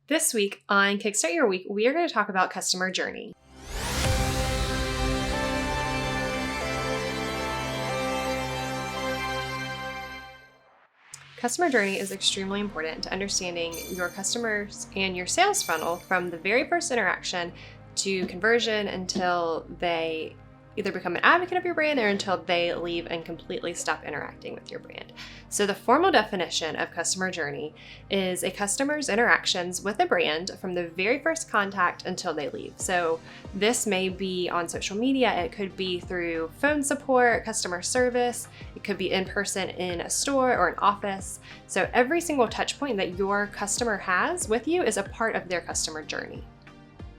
This week on Kickstart Your Week, we are going to talk about customer journey. Customer journey is extremely important to understanding your customers and your sales funnel from the very first interaction to conversion until they either become an advocate of your brand or until they leave and completely stop interacting with your brand. So the formal definition of customer journey is a customer's interactions with a brand from the very first contact until they leave. So this may be on social media, it could be through phone support, customer service, it could be in person in a store or an office. So every single touch point that your customer has with you is a part of their customer journey.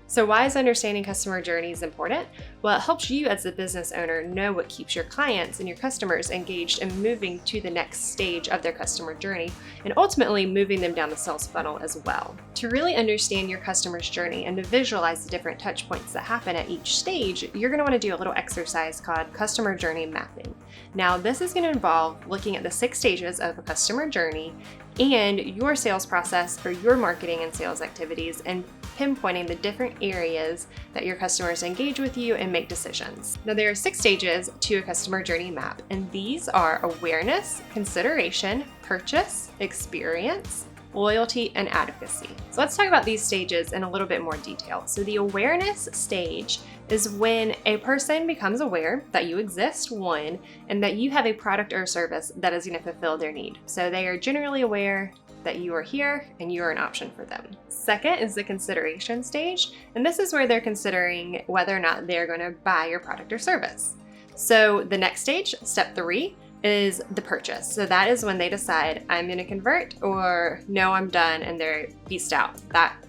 So why is understanding customer journeys important? Well, it helps you as the business owner know what keeps your clients and your customers engaged and moving to the next stage of their customer journey, and ultimately moving them down the sales funnel as well. To really understand your customer's journey and to visualize the different touch points that happen at each stage, you're going to want to do a little exercise called customer journey mapping. Now, this is going to involve looking at the 6 stages of a customer journey and your sales process for your marketing and sales activities, and pinpointing the different areas that your customers engage with you and make decisions. Now, there are 6 stages to a customer journey map, and these are awareness, consideration, purchase, experience, loyalty, and advocacy. So let's talk about these stages in a little bit more detail. So the awareness stage is when a person becomes aware that you exist, one, and that you have a product or service that is going to fulfill their need. So they are generally aware that you are here and you are an option for them. Second is the consideration stage, and this is where they're considering whether or not they're going to buy your product or service. So the next stage, step 3, is the purchase. So that is when they decide, I'm going to convert, or no, I'm done, and they're peaced out.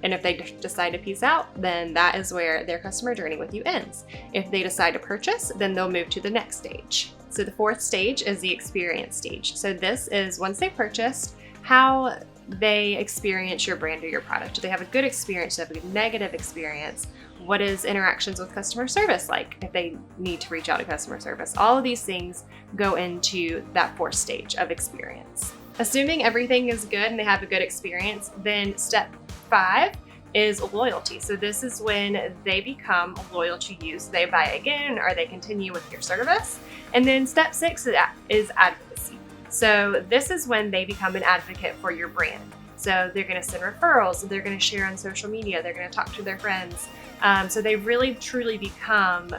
And if they decide to peace out, then that is where their customer journey with you ends. If they decide to purchase, then they'll move to the next stage. So the 4th stage is the experience stage. So this is once they purchased, how they experience your brand or your product. Do they have a good experience? Do they have a negative experience? What is interactions with customer service like if they need to reach out to customer service? All of these things go into that 4th stage of experience. Assuming everything is good and they have a good experience, then step 5 is loyalty. So this is when they become loyal to you. So they buy again or they continue with your service. And then step 6 is advocacy. So this is when they become an advocate for your brand. So they're going to send referrals, they're going to share on social media, they're going to talk to their friends. So they really truly become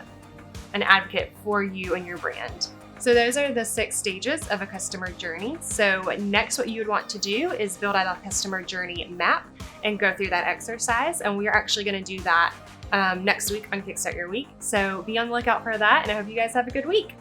an advocate for you and your brand. So those are the 6 stages of a customer journey. So next, what you would want to do is build out a customer journey map and go through that exercise. And we are actually going to do that next week on Kickstart Your Week. So be on the lookout for that, and I hope you guys have a good week.